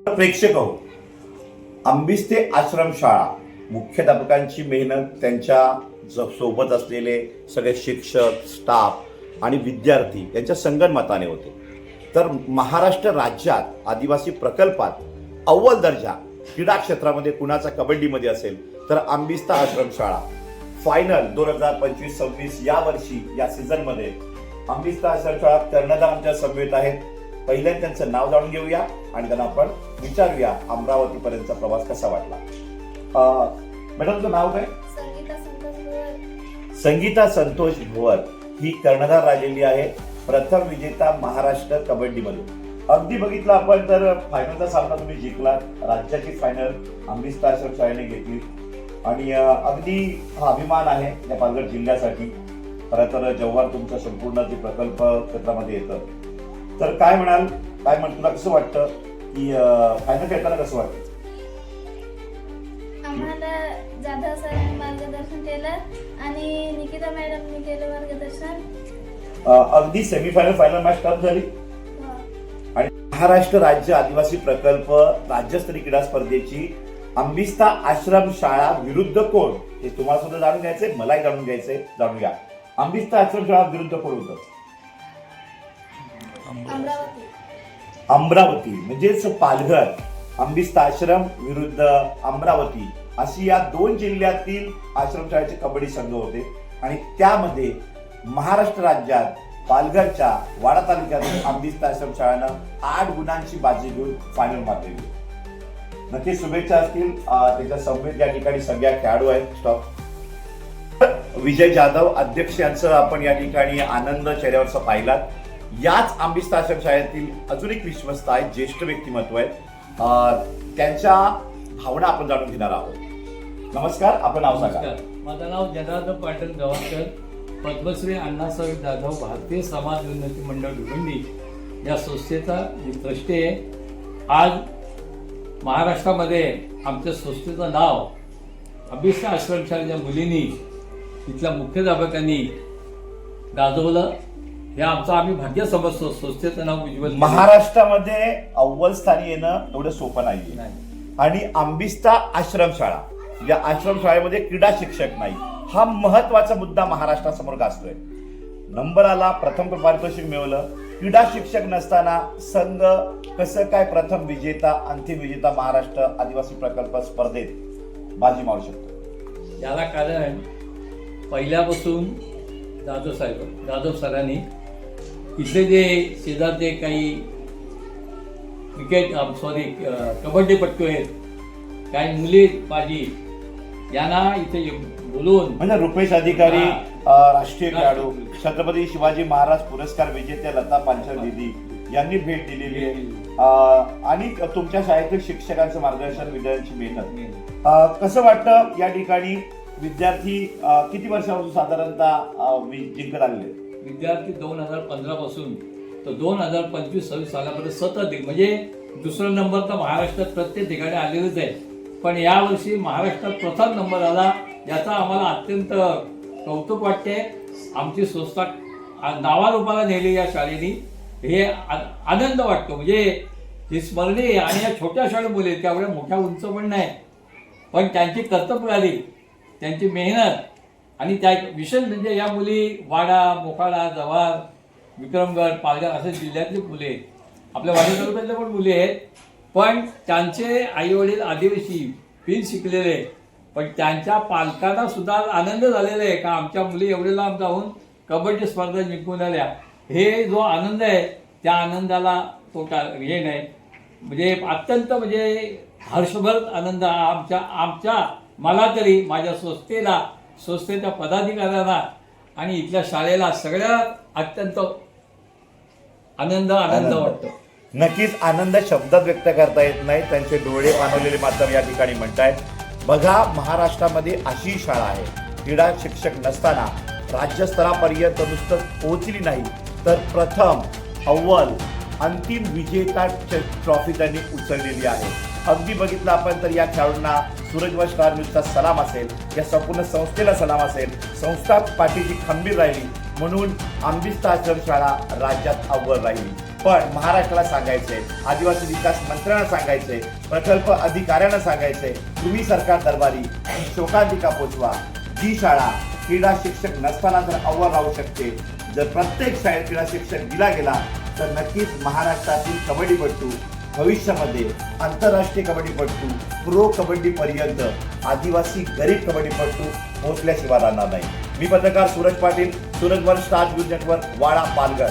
प्रेक्षक हो, आंबिस्ते आश्रमशाळा मुख्याध्यापकांची मेहनत, त्यांच्या सोबत असलेले सगळे शिक्षक, स्टाफ आणि विद्यार्थी यांच्या संगनमताने होते. तर महाराष्ट्र राज्यात आदिवासी प्रकल्पात अव्वल दर्जा क्रीडा क्षेत्रामध्ये कुणाचा कबड्डीमध्ये असेल तर आंबिस्ता आश्रमशाळा फायनल 2025-26 या वर्षी या सीझनमध्ये आंबिस्ता आश्रमशाळा कर्णधार आमच्या समवेत आहेत. पहिल्यांदा त्यांचं नाव जाणून घेऊया आणि त्यांना आपण विचारूया अमरावतीपर्यंतचा प्रवास कसा वाटला. मॅडम तुझं नाव काय? संगीता संतोष भुवर ही कर्णधार राहिलेली आहे, प्रथम विजेता महाराष्ट्र कबड्डीमध्ये. अगदी बघितलं आपण तर फायनलचा सामना तुम्ही जिंकलात, राज्याची फायनल आंबिस्ता आश्रमशाळेने घेतली आणि अगदी हा अभिमान आहे या पालघर जिल्ह्यासाठी. खरं तर जव्हार तुमचं संपूर्ण जे प्रकल्प क्षेत्रामध्ये येतं, तर काय म्हणाल, काय तुला कसं वाटतं की फायनल खेळताना कसं वाटतं? आम्हाला जाधव सरांनी मार्गदर्शन केलं आणि निकिता मॅडमनी केलं मार्गदर्शन. अगदी सेमीफायनल फायनल मॅच टफ झाली आणि महाराष्ट्र राज्य आदिवासी प्रकल्प राज्यस्तरीय क्रीडा स्पर्धेची आंबिस्ता आश्रम शाळा विरुद्ध कोण हे तुम्हाला सुद्धा जाणून घ्यायचंय, मलाही जाणून घ्यायचंय. जाणून घ्या, आंबिस्ता आश्रम शाळा विरुद्ध कोण होतं? अमरावती म्हणजेच पालघर. आंबिस्ता आश्रम विरुद्ध अमरावती अशी या दोन जिल्ह्यातील आश्रमशाळेचे कबड्डी संघ होते आणि त्यामध्ये महाराष्ट्र राज्यात पालघरच्या वाडा तालुक्यातील आंबिस्ता आश्रमशाळेनं 8 गुणांची बाजी घेऊन फायनल मारलेली. नक्की शुभेच्छा असतील. त्याच्या समवेत या ठिकाणी सगळ्या खेळाडू आहेत. स्टॉप. विजय जाधव अध्यक्ष यांचं आपण या ठिकाणी आनंद चेहऱ्यावरचा पाहिलात. याच आंबिस्ता आश्रमशाळेतील अजून एक विश्वस्त आहेत, ज्येष्ठ व्यक्तिमत्व आहेत, त्यांच्या भावना आपण जाणून घेणार आहोत. नमस्कार, आपलं नाव सांगा. माझं नाव जनार्दन पाटील गवास्कर, पद्मश्री अण्णासाहेब जाधव भारतीय समाज उन्नती मंडळ भिवंडी या संस्थेचा ट्रस्टी आहे. आज महाराष्ट्रामध्ये आमच्या संस्थेचं नाव आंबिस्ता आश्रमशाळेच्या मुलींनी, तिथल्या मुख्याध्यापकांनी गाजवलं. हे आमचं आम्ही भाग्य समजतो. संस्थेचं नाव उज्ज्वल. महाराष्ट्रामध्ये अव्वल स्थानी येणं एवढं सोपं नाहीये आणि आंबिस्ता आश्रमशाळा या आश्रमशाळेमध्ये क्रीडा शिक्षक नाही, हा महत्वाचा मुद्दा महाराष्ट्रासमोर गाजतोय. नंबर आला, प्रथम पारितोषिक मिळवलं. क्रीडा शिक्षक नसताना संघ कसं काय प्रथम विजेता, अंतिम विजेता महाराष्ट्र आदिवासी प्रकल्प स्पर्धेत बाजी मारू शकतो? याला कारण पहिल्यापासून जाधव सरांनी इथले जे शेजारचे काही कबड्डीपटू आहेत, काही मुली बाजी, यांना इथे बोलवून, म्हणजे रुपेश अधिकारी, राष्ट्रीय खेळाडू, छत्रपती शिवाजी महाराज पुरस्कार विजेत्या लता पांचाळ दिदी यांनी भेट दिलेली आहे आणि तुमच्या शाळेतील शिक्षकांचं मार्गदर्शन, विद्यार्थ्यांची मेहनत. कसं वाटतं या ठिकाणी विद्यार्थी किती वर्षापासून साधारणतः जिंकत आलेले? विद्यार्थी 2015 पासून तर 2025-26 सालापर्यंत सतत, म्हणजे दुसरा नंबर तर महाराष्ट्रात प्रत्येक ठिकाणी आलेलेच आहे, पण यावर्षी महाराष्ट्रात प्रथम नंबर आला, याचा आम्हाला अत्यंत कौतुक वाटते. आमची संस्था नावारूपाला नेली या शाळेने, हे आनंद वाटतो. म्हणजे ही स्मरणीय आणि या छोट्या शाळेत मुले, त्यामुळे मोठ्या उंच पण नाही, पण त्यांची कर्तव्यप्रणाली, त्यांची मेहनत आणि त्या विशेष म्हणजे या मुली वाडा, मोखाडा, जव्हार, विक्रमगड, पालघर असे जिल्ह्यातली मुले आहेत. आपल्या वाडा तालुक्यातल्या पण मुली आहेत, पण त्यांचे आईवडील आदिवासी, बिन शिकलेले, पण त्यांच्या पालकांना सुद्धा आनंद झालेला आहे का आमच्या मुली एवढे लांब जाऊन कबड्डी स्पर्धा जिंकून आल्या. हे जो आनंद आहे त्या आनंदाला तो हे नाही, म्हणजे अत्यंत म्हणजे हर्षभर आनंद आमच्या मला तरी, माझ्या संस्थेच्या पदाधिकाऱ्यांना आणि इथल्या शाळेला सगळ्यात अत्यंत आनंद वाटतो. नक्कीच आनंद शब्दात व्यक्त करता येत नाही, त्यांचे डोळे पाणवलेले मात्र या ठिकाणी म्हणतायत. बघा, महाराष्ट्रामध्ये अशी शाळा आहे, क्रीडा शिक्षक नसताना राज्यस्तरापर्यंत नुसतं पोहोचली नाही तर प्रथम, अव्वल, अंतिम विजेता ट्रॉफी त्यांनी उचललेली आहे. अगदी बघितलं आपण तर या खेळाडूंना सूरजवंश स्टार न्यूजचा सलाम असेल, या संपूर्ण संस्थेला सलाम असेल. संस्था पाठीची खंबीर राहिली म्हणून आंबिस्ता आश्रमशाळा राज्यात अव्वल राहिली. पण महाराष्ट्राला सांगायचंय, आदिवासी विकास मंत्र्यांना सांगायचंय, प्रकल्प अधिकाऱ्यांना सांगायचंय, तुम्ही सरकार दरबारी शोकांतिका पोचवा. जी शाळा क्रीडा शिक्षक नसताना जर अव्वल राहू शकते, जर प्रत्येक शाळेत क्रीडा शिक्षक दिला गेला तर नक्कीच महाराष्ट्रातील कबड्डीपटू भविष्यामध्ये आंतरराष्ट्रीय कबड्डीपटू, प्रो कबड्डी पर्यंत आदिवासी गरीब कबड्डीपटू पोहोचल्याशिवाय राहणार नाही. मी पत्रकार Suraj Patil, Suraj one star news network, Wada, Palghar.